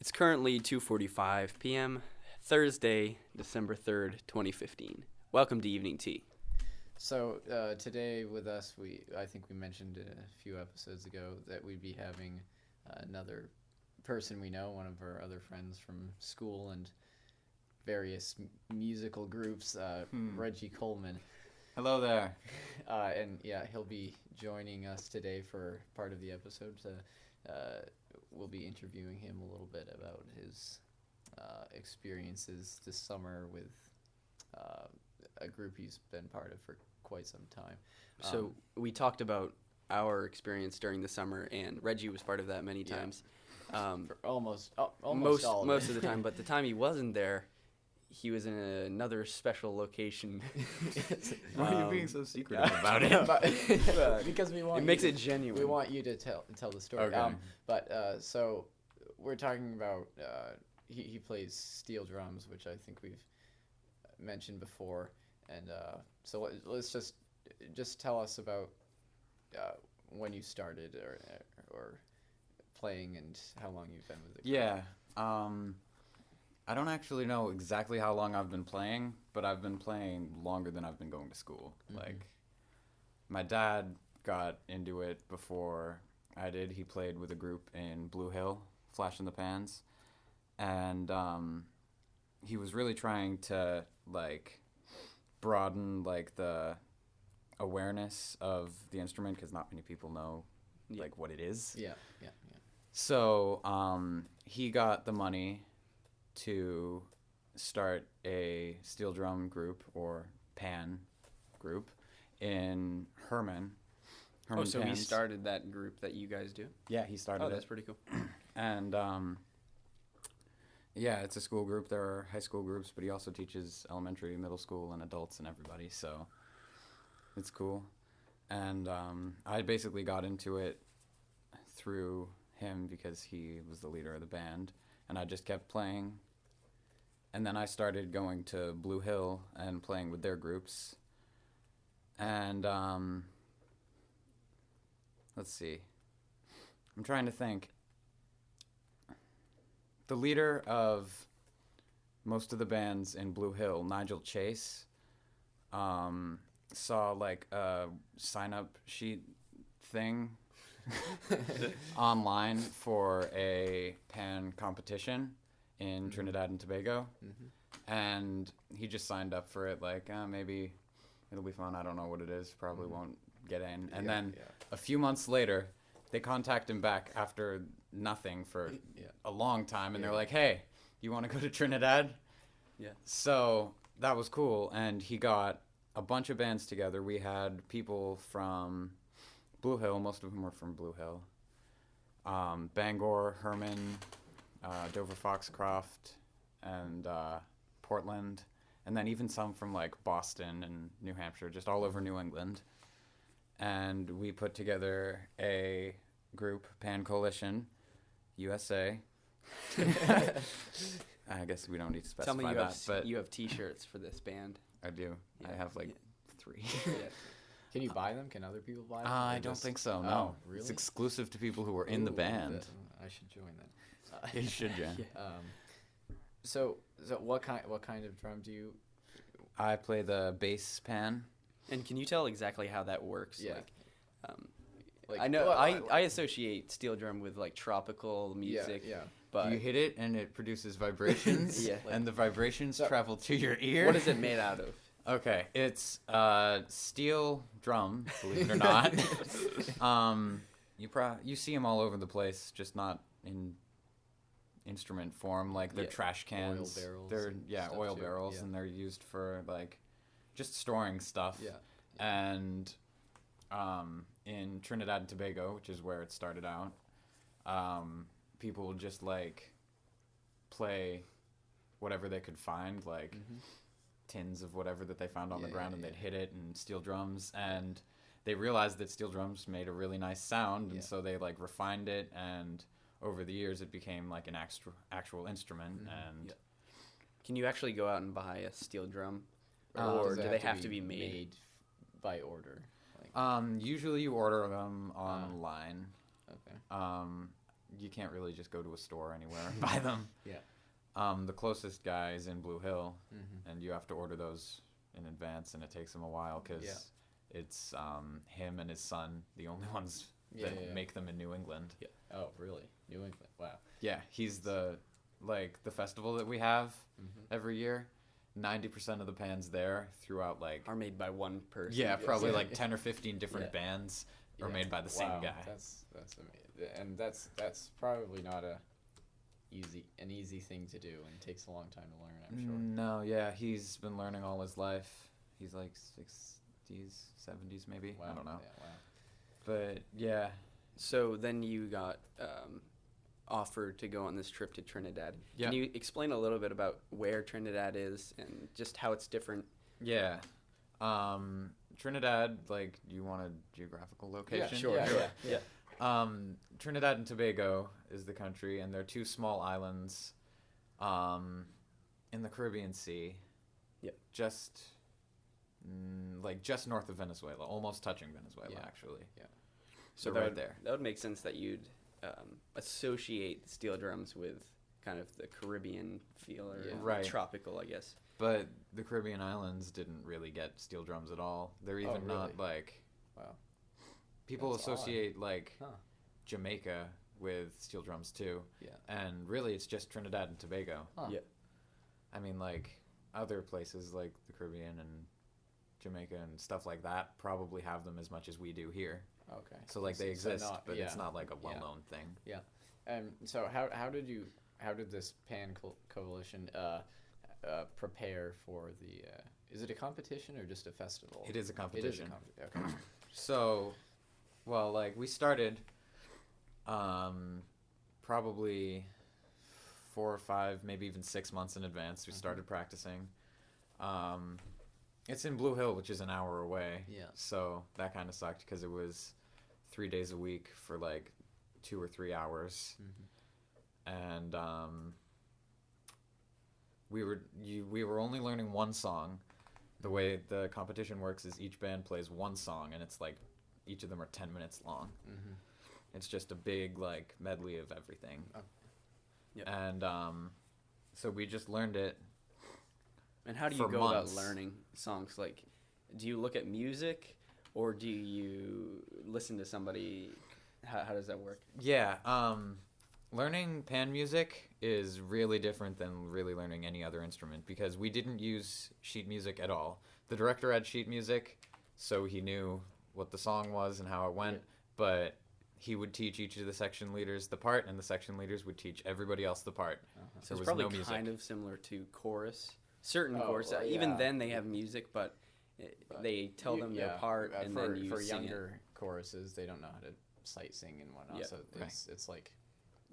It's currently 2:45 p.m., Thursday, December 3rd, 2015. Welcome to Evening Tea. So today with us, I think we mentioned a few episodes ago that we'd be having another person we know, one of our other friends from school and various musical groups, Reggie Kollman. Hello there. And yeah, he'll be joining us today for part of the episode. We'll be interviewing him a little bit about his experiences this summer with a group he's been part of for quite some time. So we talked about our experience during the summer, and Reggie was part of that many times. For almost Most all of the time, but the time he wasn't there, he was in another special location. Why are you being so secretive about it? Because we want it makes it genuine. We want you to tell the story. Okay. So we're talking about he plays steel drums, which I think we've mentioned before, and so let's just tell us about when you started or playing and how long you've been with the group. Yeah. I don't actually know exactly how long I've been playing, but I've been playing longer than I've been going to school. Mm-hmm. Like, my dad got into it before I did. He played with a group in Blue Hill, Flash in the Pans, and he was really trying to, like, broaden, like, the awareness of the instrument, because not many people know, like, what it is. Yeah. So he got the money to start a steel drum group or pan group in Herman. So he Pans. started that group that you guys do? Yeah, he started Oh, it. that's pretty cool. And yeah, it's a school group. There are high school groups, but he also teaches elementary, middle school, and adults and everybody. So it's cool. And I basically got into it through him because he was the leader of the band, and I just kept playing. And then I started going to Blue Hill and playing with their groups. And let's see. I'm trying to think. The leader of most of the bands in Blue Hill, Nigel Chase, saw like a sign-up sheet thing online for a pan competition in Trinidad and Tobago, and he just signed up for it, like, maybe it'll be fun, I don't know what it is, probably won't get in. And then a few months later, they contact him back after nothing for a long time, and they're like, hey, you want to go to Trinidad? Yeah. So that was cool, and he got a bunch of bands together. We had people from Blue Hill, most of them were from Blue Hill, Bangor, Herman, Dover Foxcroft, and Portland, and then even some from like Boston and New Hampshire, just all over New England. And we put together a group, Pan Coalition USA. I guess we don't need to specify Tell me that, but you have T-shirts for this band. I do. Yeah. I have like 3. Can you buy them? Can other people buy them? I don't think so. No, Oh, really? It's exclusive to people who are in the band. I should join that. You should, Jen. So what kind of drum do you? I play the bass pan. And can you tell exactly how that works? Yeah. Like, I know I associate steel drum with like tropical music. Yeah. But You hit it and it produces vibrations. Yeah. And the vibrations travel to your ear. what is it made out of? Okay, it's steel drum, believe it or not. You see them all over the place, just not in instrument form. Like they're trash cans. Oil barrels. They're Stuff oil too. barrels, Yeah. and they're used for like just storing stuff. Yeah. And in Trinidad and Tobago, which is where it started out, people would just like play whatever they could find, like tins of whatever that they found on the ground, and they'd hit it and steel drums, and they realized that steel drums made a really nice sound, and so they like refined it, and over the years it became like an actual instrument. And Can you actually go out and buy a steel drum, Or or does do it they have to be made by order? Like, usually you order them online. okay. you can't really just go to a store anywhere and buy them. Yeah. The closest guy is in Blue Hill, Mm-hmm. and you have to order those in advance, and it takes him a while because Yeah. it's him and his son, the only ones Yeah, that yeah. make them in New England. Yeah. Oh, really? New England. Wow. Yeah, he's the festival that we have Mm-hmm. every year. 90% of the pans there throughout Are made by one person. yeah, probably Yeah. like 10 or 15 different Yeah. bands are Yeah. made by the same Wow, guy. That's amazing, and that's probably not an easy thing to do, and takes a long time to learn. I'm sure. No, yeah, he's been learning all his life. He's like 60s, 70s maybe. Wow. I don't know. Yeah, wow. But yeah, So then you got offered to go on this trip to Trinidad. Yeah. Can you explain a little bit about where Trinidad is and just how it's different? yeah. Trinidad, like, do you want a geographical location? sure, Yeah, sure. yeah. Trinidad and Tobago is the country, and they're two small islands in the Caribbean Sea. Yep. Just just north of Venezuela, almost touching Venezuela, Yeah. actually. Yeah. So that right would, there. That would make sense that you'd associate steel drums with kind of the Caribbean feel or Yeah. Right. tropical, I guess. But the Caribbean islands didn't really get steel drums at all. They're even not really? like Wow. people That's odd. associate like Huh. Jamaica with steel drums too. Yeah. And really it's just Trinidad and Tobago. Huh. Yeah. I mean, like, other places like the Caribbean and Jamaica and stuff like that probably have them as much as we do here. Okay. So like they So exist, not- but it's yeah. not like a well-known thing. So how did this coalition prepare for the? Is it a competition or just a festival? It is a competition. Okay. So, well, like we started probably 4 or 5, maybe even 6 months in advance. We started practicing. It's in Blue Hill, which is an hour away. Yeah. So that kind of sucked because it was 3 days a week for like 2 or 3 hours. And we were only learning one song. The way the competition works is each band plays one song, and it's like each of them are 10 minutes long. Mm-hmm. It's just a big like medley of everything. Oh. Yep. And so we just learned it. And how do you For go months. about learning songs? Like, do you look at music or do you listen to somebody? How does that work? Yeah, learning pan music is really different than really learning any other instrument because we didn't use sheet music at all. The director had sheet music, so he knew what the song was and how it went, but he would teach each of the section leaders the part, and the section leaders would teach everybody else the part. So There it's was probably no music. kind of similar to chorus. Certain Oh, chorus, well, even yeah. then they have music, but they tell them their part, and for, then you for sing younger choruses, they don't know how to sight sing and whatnot. Yeah. So Right. it's like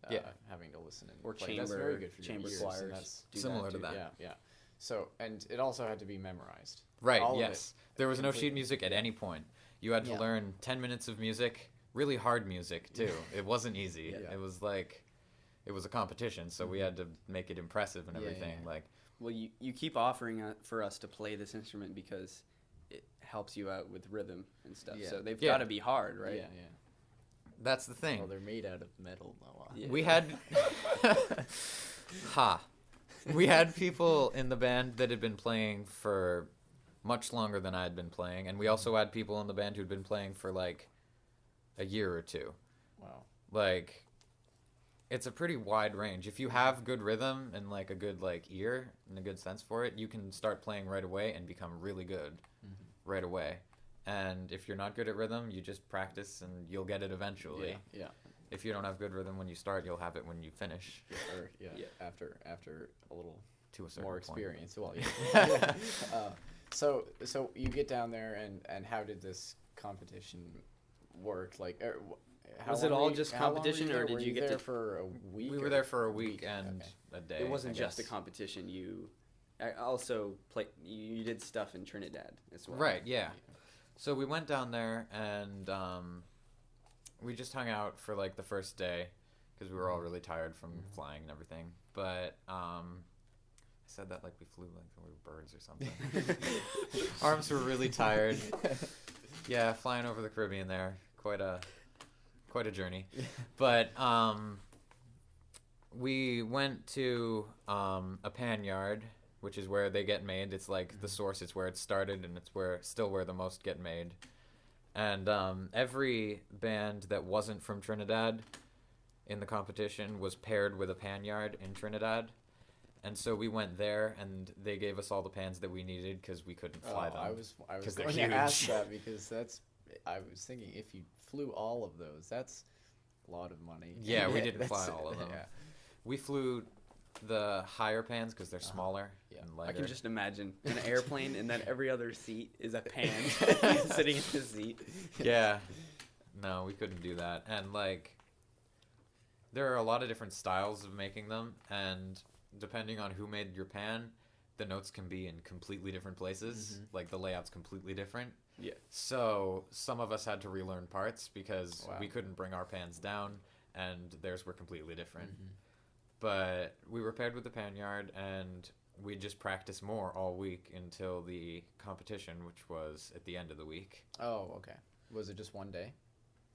Yeah. having to listen and Or play. That's chamber- very good for your chamber ears, choirs and that's do Similar that to too. that. Yeah. So and it also had to be memorized. Right, All of yes. There was no sheet completely. music at any point. You had to Yeah. learn 10 minutes of music, really hard music, too. It wasn't easy. Yeah. It was like, it was a competition, so we had to make it impressive and Yeah, everything. yeah. Like, Well, you keep offering for us to play this instrument because it helps you out with rhythm and stuff. Yeah. So they've Yeah. got to be hard, right? Yeah. that's the thing. Well, they're made out of metal, though. Yeah. We had, we had people in the band that had been playing for much longer than I had been playing, and we also had people in the band who'd been playing for like a year or two. Wow. Like, it's a pretty wide range. If you have good rhythm and like a good like ear and a good sense for it, you can start playing right away and become really good right away. And if you're not good at rhythm, you just practice and you'll get it eventually. Yeah. If you don't have good rhythm when you start, you'll have it when you finish Or, yeah. Yeah. After a little to a certain more point. experience. Well, yeah. So you get down there, and how did this competition work? Like, how Was it long all were you- just how long were competition, you or there? did Were you get there to- for a week? We were or- there for a week and okay. a day. It wasn't I just a guess. competition. I also you did stuff in Trinidad as well. Right, yeah. So we went down there and we just hung out for like the first day because we were all really tired from flying and everything. But I said that like we flew like we were birds or something. Arms were really tired. Yeah, flying over the Caribbean there, quite a journey. But we went to a pan yard, which is where they get made. It's like the source. It's where it started, and it's where the most get made. And every band that wasn't from Trinidad in the competition was paired with a pan yard in Trinidad. And so we went there, and they gave us all the pans that we needed because we couldn't fly them. I was 'cause they're going to huge. ask that because I was thinking if you flew all of those, that's a lot of money. Yeah, we didn't fly That's- all of them. Yeah. We flew the higher pans because they're smaller Yeah. and I lighter. can just imagine an airplane, and then every other seat is a pan sitting in the seat. Yeah. No, we couldn't do that. And, like, there are a lot of different styles of making them, and depending on who made your pan, the notes can be in completely different places. Mhm. Like, the layout's completely different. Yeah. So, some of us had to relearn parts because Wow. we couldn't bring our pans down, and theirs were completely different. Mhm. But we were paired with the pan yard, and we just practiced more all week until the competition, which was at the end of the week. Oh, okay. Was it just one day?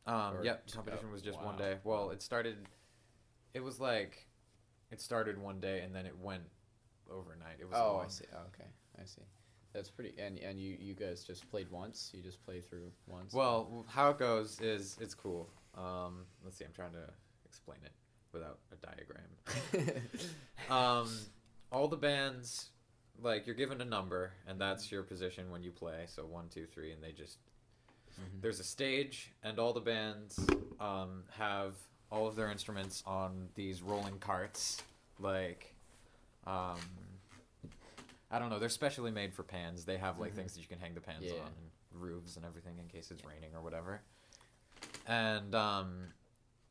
Or Yep, t- competition oh, was just wow. one day. Well, it started one day and then it went overnight. It was Oh, long. I see. Oh, okay, I see. That's pretty. And you guys just played once. You just played through once. Well, how it goes is it's cool. Let's see, I'm trying to explain it without a diagram. All the bands, like, you're given a number, and that's your position when you play. So 1, 2, 3, and they just Mhm. there's a stage, and all the bands have all of their instruments on these rolling carts. Like, I don't know, they're specially made for pans. They have like Mhm. things that you can hang the pans Yeah. on, and roofs and everything in case it's raining or whatever. And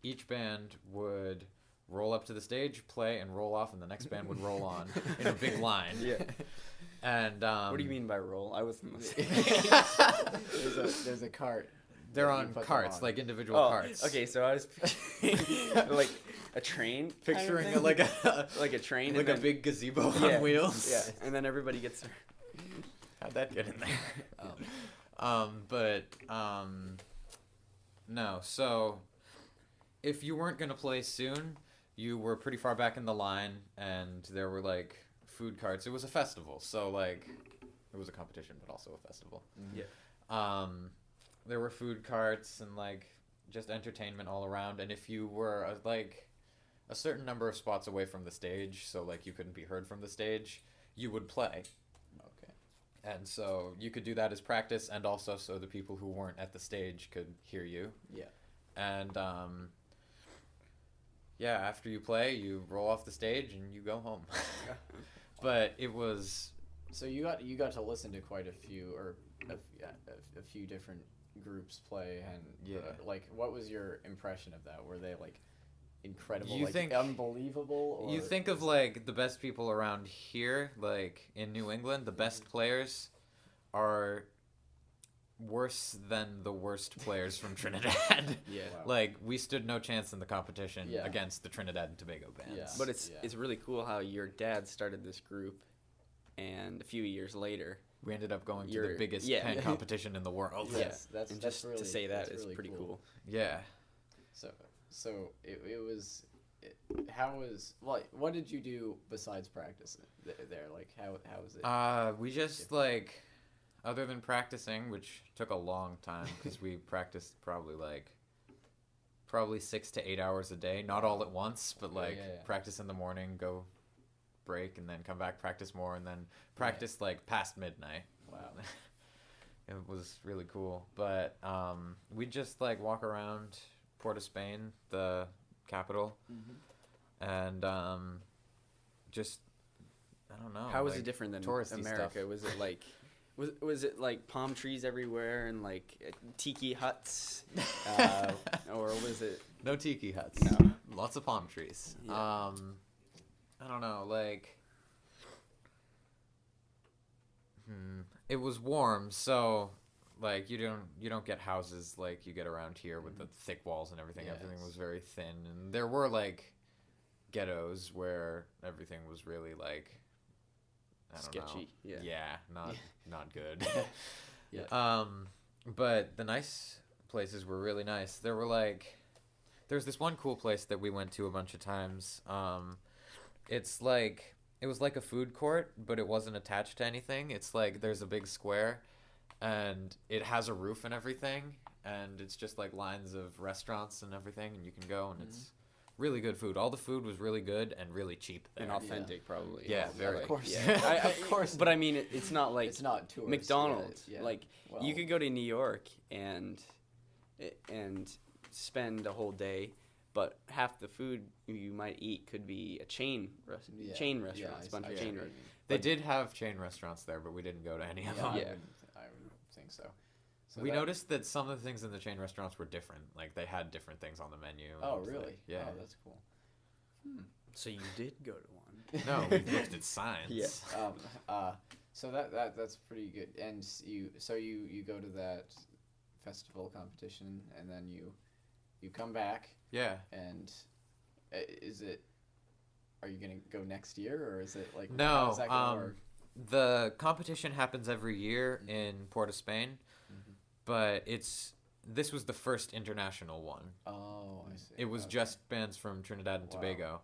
each band would roll up to the stage, play, and roll off, and the next band would roll on in a big line. Yeah. And What do you mean by roll? I wasn't listening. there's a cart. they're that you on put them carts, on. like individual Oh, carts. okay. So I was picturing like a train, kind of Picturing thing? like a like a train, like and a then, big gazebo yeah, on wheels. Yeah, and then everybody gets their. How'd that get in there? No. So if you weren't gonna play soon, you were pretty far back in the line, and there were like food carts. It was a festival, so like it was a competition, but also a festival. Mhm. Yeah. There were food carts and like just entertainment all around. And if you were like a certain number of spots away from the stage, so like you couldn't be heard from the stage, you would play. Okay. And so you could do that as practice, and also so the people who weren't at the stage could hear you. Yeah. And yeah, after you play, you roll off the stage and you go home. But it was So you got to listen to quite a few or a few different groups play, and Yeah. like, what was your impression of that? Were they like incredible, You like think- unbelievable? Or you think of like the best people around here, like in New England, the best players are worse than the worst players from Trinidad. Yeah. Wow. Like we stood no chance in the competition Yeah. against the Trinidad and Tobago bands. Yeah. But it's Yeah. it's really cool how your dad started this group, and a few years later, We ended up going to the You're- biggest yeah. pen competition in the world. Yeah. Yes, that's and that's just really, to say that that's is really pretty cool. Yeah. So it was. How was what did you do besides practice there? Like how was it? We just like, other than practicing, which took a long time because we practiced probably 6 to 8 hours a day, not all at once, but like Yeah. practice in the morning, go break, and then come back, practice more, and then practice like past midnight. Wow. It was really cool. But we just like walk around Port of Spain, the capital, and just, I don't know. How was like, it different than touristy America? stuff. Was it like, was it like palm trees everywhere and like tiki huts, or was it? No tiki huts. No. Lots of palm trees. Yeah. I don't know, like, it was warm, so like you don't get houses like you get around here with the thick walls and everything. Yes. Everything was very thin, and there were like ghettos where everything was really like, I don't Sketchy, know. yeah. Not good. Yeah. But the nice places were really nice. There were like There's this one cool place that we went to a bunch of times. It's like it was like a food court, but it wasn't attached to anything. It's like there's a big square, and it has a roof and everything, and it's just like lines of restaurants and everything, and you can go, and it's really good food. All the food was really good and really cheap there. And authentic, probably. Yeah, very. Of course. Yeah. Of course. But I mean, it's not like It's not tourist. McDonald's. Yeah. Like Well, you could go to New York and spend a whole day, but half the food you might eat could be a chain restaurant, a bunch of chain restaurants. They did have chain restaurants there, but we didn't go to any of them. Yeah. I would think so. We noticed that some of the things in the chain restaurants were different. Like they had different things on the menu. Oh, and, really? like, yeah. Oh, that's cool. So you did go to one. No, we looked at signs. Yeah. So that's pretty good. And you go to that festival competition, and then you come back, Yeah. and are you gonna go next year, or is it like No, how is that gonna work? The competition happens every year in Port of Spain, but this was the first international one. Oh, I see. It was Okay. just bands from Trinidad and Wow. Tobago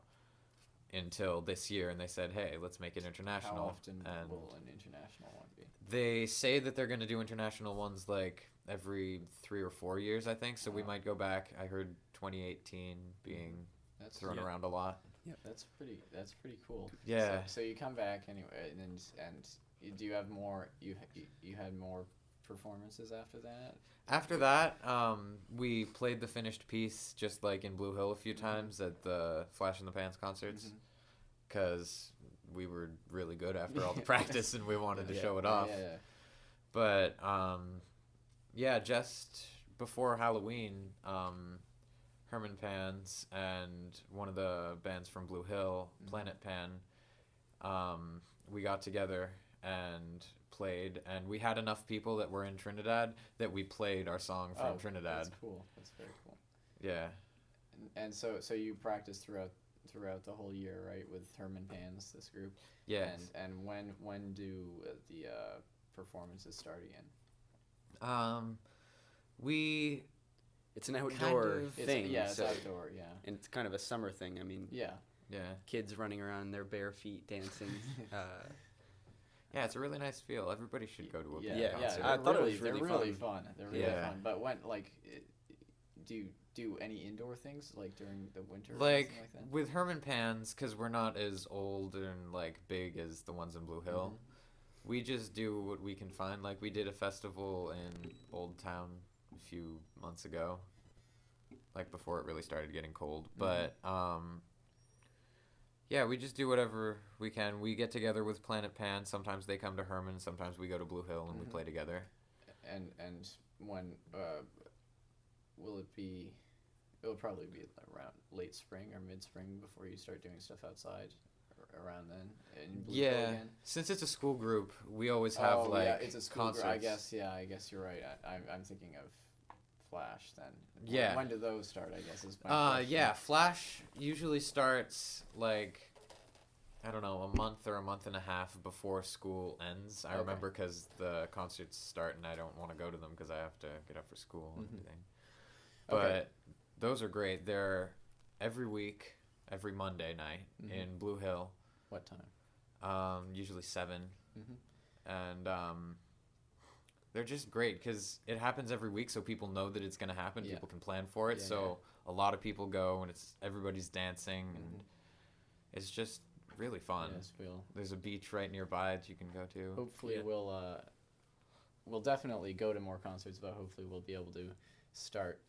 until this year, and they said, "Hey, let's make it international." How often and will an international one be? they say that they're going to do international ones like every 3 or 4 years, I think. So we Wow. might go back. I heard 2018 being That's thrown Yeah. around a lot. That's pretty cool. Yeah. So you come back anyway, and do you have more? You had more performances after that? After that, we played the finished piece just like in Blue Hill a few times at the Flash in the Pans concerts because we were really good after all the practice and we wanted to show it off. Yeah. But yeah, just before Halloween, Herman Pans and one of the bands from Blue Hill, Planet Pan, we got together and played, and we had enough people that were in Trinidad that we played our song from Trinidad. That's cool. That's very cool. Yeah. And so you practiced throughout the whole year, right, with Herman Pans, this group? Yes. And when do the performances start again? It's an outdoor of- thing. It's so- outdoor, yeah. And it's kind of a summer thing. I mean, Yeah. Yeah. kids running around in their bare feet dancing. Yeah, it's a really nice feel. Everybody should go to a Yeah, band concert. I thought it was they're really really fun. They're really Yeah. fun. But when do you do any indoor things like during the winter? Or Like anything like that? with Herman Pans, because we're not as old and like big as the ones in Blue Hill, we just do what we can find. Like we did a festival in Old Town a few months ago, like before it really started getting cold. But yeah, we just do whatever we can. We get together with Planet Pan. Sometimes they come to Herman. Sometimes we go to Blue Hill and we play together. And when will it be? It'll probably be around late spring or mid spring before you start doing stuff outside. Around then in Blue Hill Yeah, again? since it's a school group, we always have it's a school concerts. I guess you're right. I'm thinking of Flash then. Yeah. When do those start? I guess is my question. Yeah, Flash usually starts like I don't know, a month or a month and a half before school ends. I remember because the concerts start and I don't want to go to them because I have to get up for school and everything. But Okay. those are great. They're every week, every Monday night in Blue Hill. What time? Usually 7. And they're just great because it happens every week, so people know that it's going to happen. Yeah. People can plan for it. Yeah, So a lot of people go, and everybody's dancing, and it's just really fun. Yes, There's a beach right nearby that you can go to. hopefully Yeah. we'll definitely go to more concerts, but hopefully we'll be able to start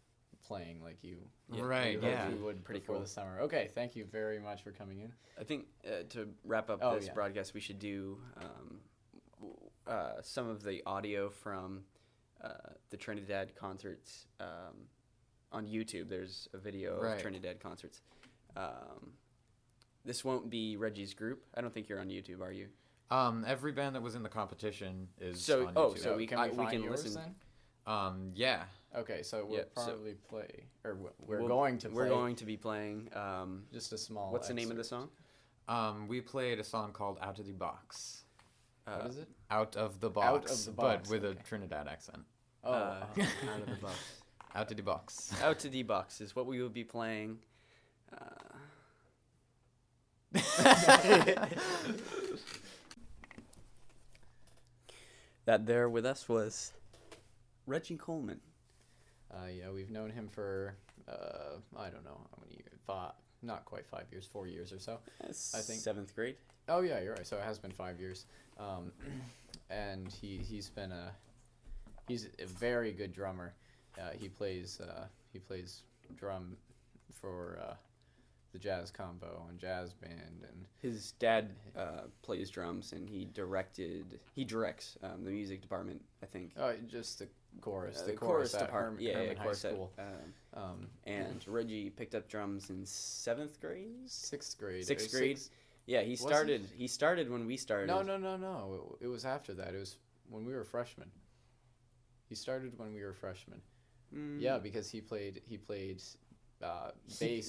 playing like you Right, hoped yeah. we would Pretty before cool. the summer. Okay, thank you very much for coming in. I think to wrap up Oh, this yeah. broadcast, we should do some of the audio from the Trinidad concerts on YouTube. There's a video Right. of Trinidad concerts. This won't be Reggie's group. I don't think you're on YouTube, are you? Every band that was in the competition is So- on oh, YouTube. so we can we find can yours listen. then? Yeah. Okay, so we'll Yeah, so- probably play, or we're We'll- going to play. We're going to be playing. just a small. What's the name of the excerpt. song? We played a song called Outta De Box. What is it? Out of the Out box, of the but Box, with a okay. Trinidad accent. Oh, Out of the Box. Outta De Box. Outta De Box is what we will be playing. That there with us was Reggie Kollman. Yeah, we've known him for I don't know how many years. Not quite 5 years, 4 years or so. I think 7th grade. Oh yeah, you're right. So it has been 5 years, and he's a very good drummer. He plays drum for the jazz combo and jazz band, and His dad plays drums, and he directs the music department, I think. just the chorus, The chorus at department. Herman High chorus at, School. and Reggie picked up drums in 7th grade. Sixth grade. Sixth grade. Yeah, he Was started. He started when we started. No. It was after that. It was when we were freshmen. He started when we were freshmen. Yeah, because he played bass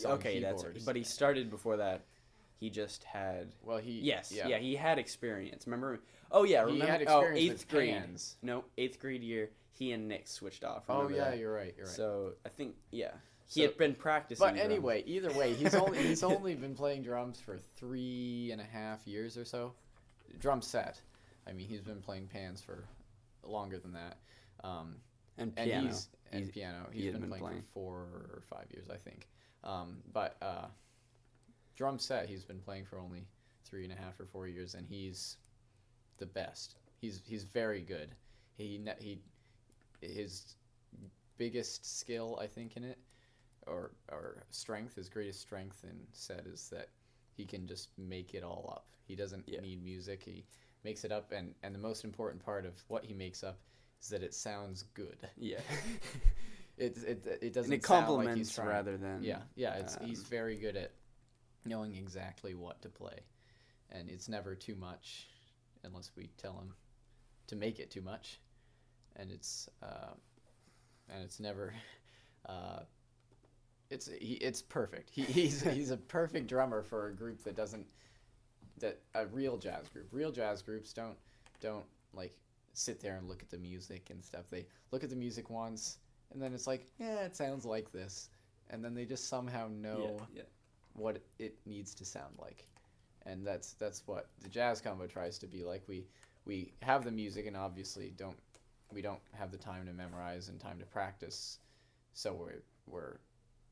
on keyboards. But he started before that. He just had. Well, he Yeah, he had experience. Remember? Oh yeah, remember? He had experience eighth with grade. hands. No, 8th grade year. He and Nick switched off. Oh Remember yeah, that? you're right. So I think he So- had been practicing. But drums. anyway, either way, he's only been playing drums for 3.5 years or so. Drum set. I mean, he's been playing pans for longer than that. and piano. Piano. he He's had been been playing playing. for 4 or 5 years, I think. But drum set, he's been playing for only 3.5 or 4 years, and he's the best. He's very good. His biggest skill, I think, in it, or strength, his greatest strength in set is that he can just make it all up. He doesn't need music. He makes it up, and the most important part of what he makes up is that it sounds good. Yeah. It doesn't. And it sound like complements he's trying. rather than. He's very good at knowing exactly what to play, and it's never too much unless we tell him to make it too much, and it's never. It's perfect. He's a perfect drummer for a group a real jazz group. Real jazz groups don't like sit there and look at the music and stuff. They look at the music once, and then it's like, yeah, it sounds like this, and then they just somehow know what it needs to sound like, and that's what the jazz combo tries to be like. We have the music, and obviously we don't have the time to memorize and time to practice, so we're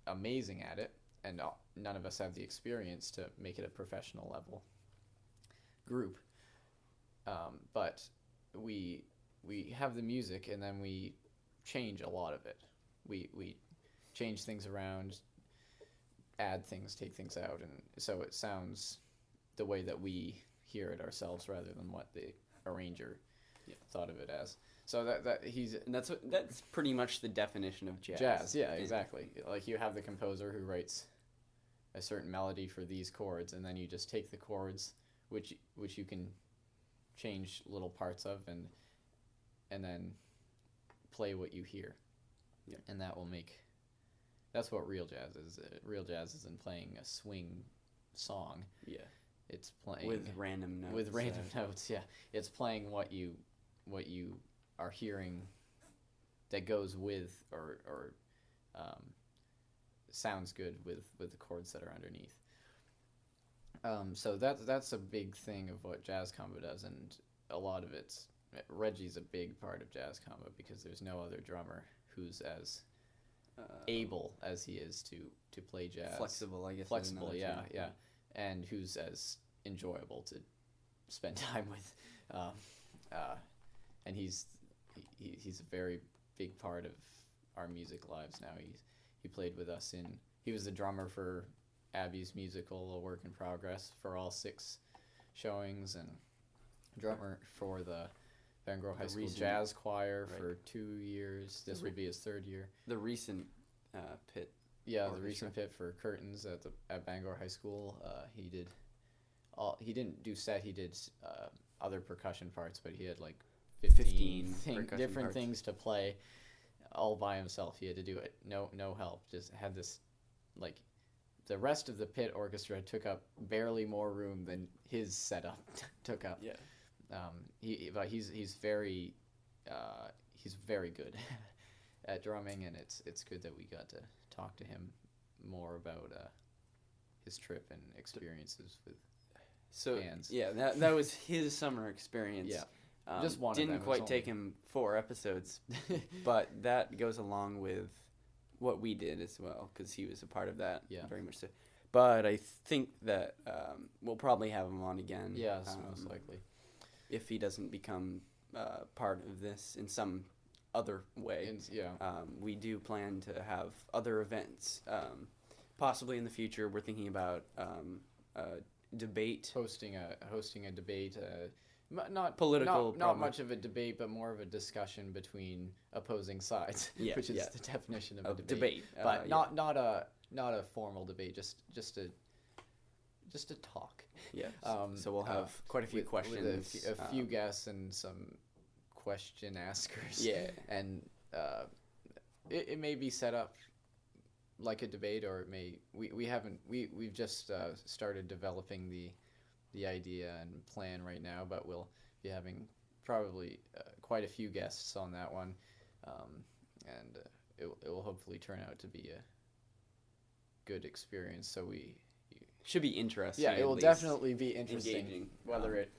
amazing at it, and none of us have the experience to make it a professional level group. But we have the music, and then we change a lot of it. We change things around, add things, take things out, and so it sounds the way that we hear it ourselves rather than what the arranger thought of it as. So And that's pretty much the definition of jazz. Jazz, yeah, exactly. Like you have the composer who writes a certain melody for these chords, and then you just take the chords, which you can change little parts of, and then play what you hear, and that will make. That's what real jazz is. Real jazz isn't playing a swing song. Yeah. It's playing With random notes. With random notes, yeah. It's playing what you are hearing that goes with or sounds good with the chords that are underneath. So that's a big thing of what jazz combo does, and a lot of Reggie's a big part of jazz combo because there's no other drummer who's as able as he is to play jazz. Flexible, I guess. Flexible, yeah, and who's as enjoyable to spend time with. And he's a very big part of our music lives now. He played with us he was the drummer for Abby's musical, A Work in Progress, for all 6 showings, and drummer for the Bangor High School Jazz Choir for 2 years. This would be his 3rd year. The recent pit. Yeah, orchestra. The recent pit for curtains at Bangor High School. He didn't do set. He did other percussion parts, but he had like 15 different parts. things to play all by himself. He had to do it. No help. Just had this, like, the rest of the pit orchestra took up barely more room than his setup took up. Yeah. But he's very good, at drumming, and it's good that we got to talk to him more about his trip and experiences with bands. Yeah, that was his summer experience. Yeah. Just one of didn't them. It was quite only- take him 4 episodes, but that goes along with what we did as well, because he was a part of that. Yeah. Very much so. But I think that we'll probably have him on again. Yeah, that's most likely. If he doesn't become part of this in some other way. We do plan to have other events. Possibly in the future, we're thinking about debate. Hosting a debate. Not Political, not probably. much of a debate, but more of a discussion between opposing sides, Yeah, which is yeah. the definition of a Of debate. debate, But yeah. not a formal debate, just a talk. Yeah. Um, So we'll have quite a few with questions. a few guests and some question askers. Yeah. And it may be set up like a debate, or it may we've just started developing the idea and plan right now, but we'll be having probably quite a few guests on that one, and it will hopefully turn out to be a good experience. So Should be interesting. it at will least. definitely be interesting, Engaging. Whether it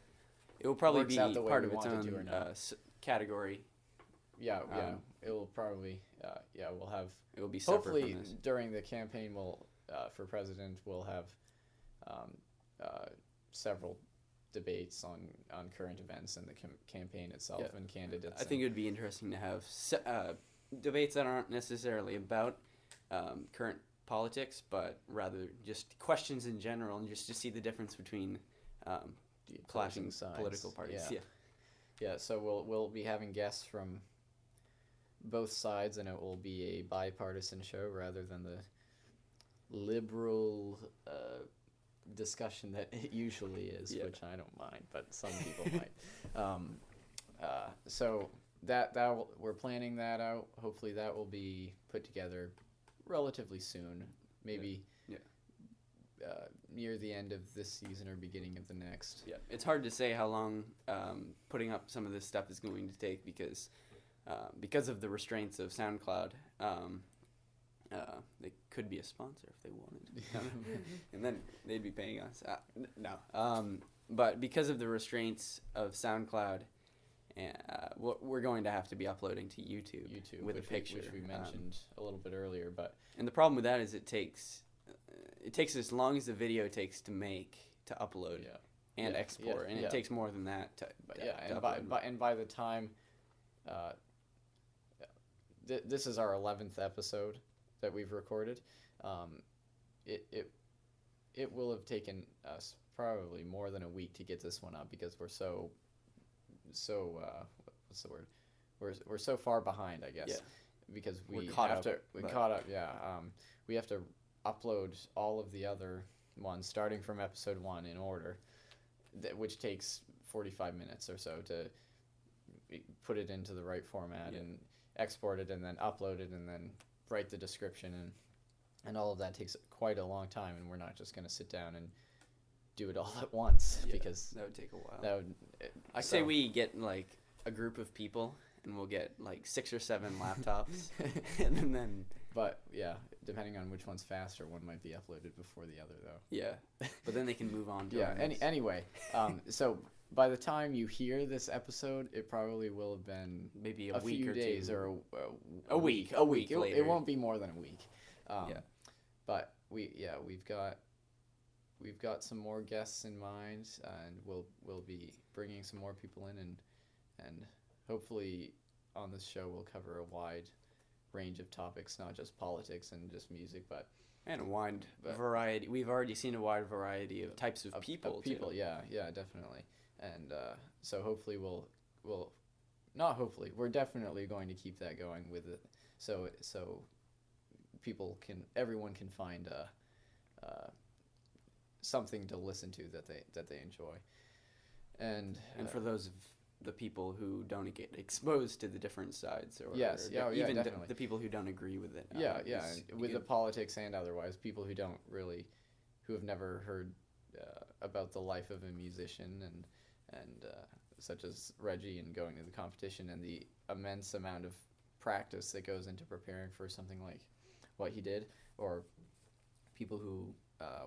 It will probably works be out the way part we of its want it to or own not. category. it will probably we'll have It will be separate hopefully from this. during the campaign for president we'll have several debates on current events and the campaign itself Yeah. and candidates. I think it would be interesting to have debates that aren't necessarily about current politics, but rather just questions in general, and just to see the difference between the clashing opposing sides. political parties. Yeah. Yeah, so we'll be having guests from both sides, and it will be a bipartisan show rather than the liberal discussion that it usually is, Yeah. which I don't mind, but some people might. So that we're planning that out. Hopefully, that will be put together relatively soon, maybe. Yeah. Near the end of this season or beginning of the next. Yeah, it's hard to say how long putting up some of this stuff is going to take because of the restraints of SoundCloud. They could be a sponsor if they wanted, and then they'd be paying us. No, but because of the restraints of SoundCloud, we're going to have to be uploading to YouTube with a which picture, which we mentioned a little bit earlier, but and the problem with that is it takes as long as the video takes to make, to upload, and Yeah, export, yeah, and yeah. it takes more than that to upload. by the time this is our 11th episode that we've recorded, it will have taken us probably more than a week to get this one up because we're so what's the word? We're so far behind, I guess. Yeah. Because We're we caught have up, to but- caught up, we have to upload all of the other ones starting from episode 1 in order, which takes 45 minutes or so to put it into the right format and export it and then upload it and then write the description and all of that takes quite a long time, and we're not just going to sit down and do it all at once because that would take a while. that would I say we get like a group of people, and we'll get like 6 or 7 laptops, and then but yeah, depending on which one's faster, one might be uploaded before the other though. yeah, but then they can move on to Yeah. our next. Anyway, so by the time you hear this episode, it probably will have been maybe a a week few or days 2. or A week It later. won't be more than a week. Yeah. But we've got some more guests in mind, and we'll be bringing some more people in, and hopefully on this show we'll cover a wide range of topics, not just politics and just music, but And a wide But- variety. We've already seen a wide variety of types of people. Of people, too. yeah, definitely. And so hopefully we'll not hopefully, we're definitely going to keep that going with it. So everyone can find something to listen to that they enjoy. And For those of the people who don't get exposed to the different sides, or Yes, or yeah, yeah, even definitely. the people who don't agree with it. and with the politics and otherwise, people who have never heard about the life of a musician and such as Reggie and going to the competition and the immense amount of practice that goes into preparing for something like what he did, or people who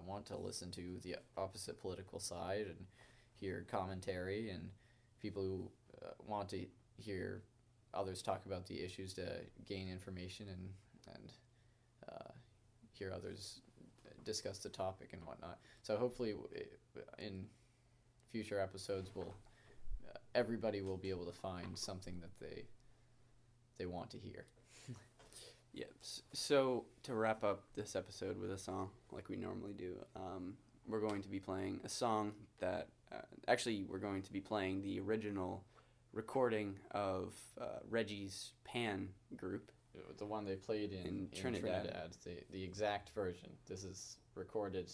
want to listen to the opposite political side and hear commentary, and people who want to hear others talk about the issues to gain information and hear others discuss the topic and whatnot. So hopefully in future episodes everybody will be able to find something that they want to hear. Yeah. So to wrap up this episode with a song like we normally do, we're going to be playing a song that actually we're going to be playing the original recording of Reggie's Pan group. The one they played in Trinidad. The exact version. This is recorded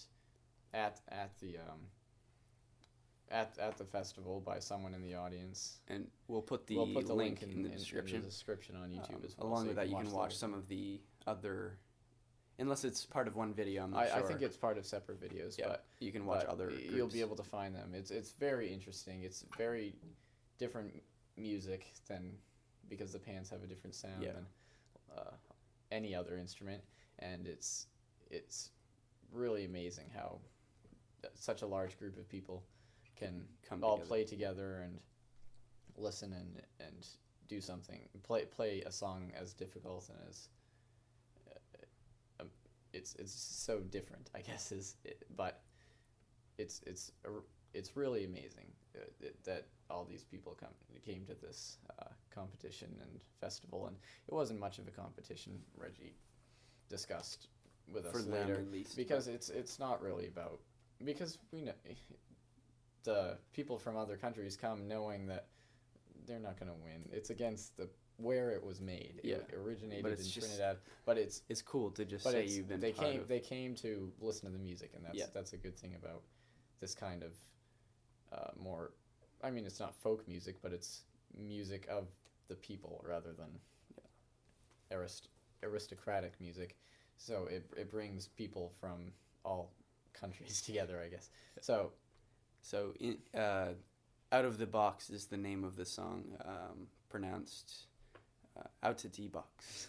at the festival by someone in the audience. And we'll put the link in the description. In the description on YouTube as well. Along so with that, you can watch some of the other, unless it's part of one video, I'm not sure. I think it's part of separate videos, yeah, but you can watch other groups. You'll be able to find them. It's very interesting. It's very different music because the pans have a different sound than any other instrument, and it's really amazing how such a large group of people can all play together and listen and do something, play a song as difficult and as it's so different, I guess, but it's really amazing that all these people came to this competition and festival, and it wasn't much of a competition. Reggie discussed with us later, at least, because it's not really about, because we know the people from other countries come knowing that they're not going to win. It's against where it was made. Yeah. It originated in Trinidad, but it's cool to just say you've been they came to listen to the music, and that's a good thing about this kind of more, I mean, it's not folk music, but it's music of the people rather than aristocratic music. So it brings people from all countries together, I guess. So in Outta De Box is the name of the song, pronounced Outta De Box.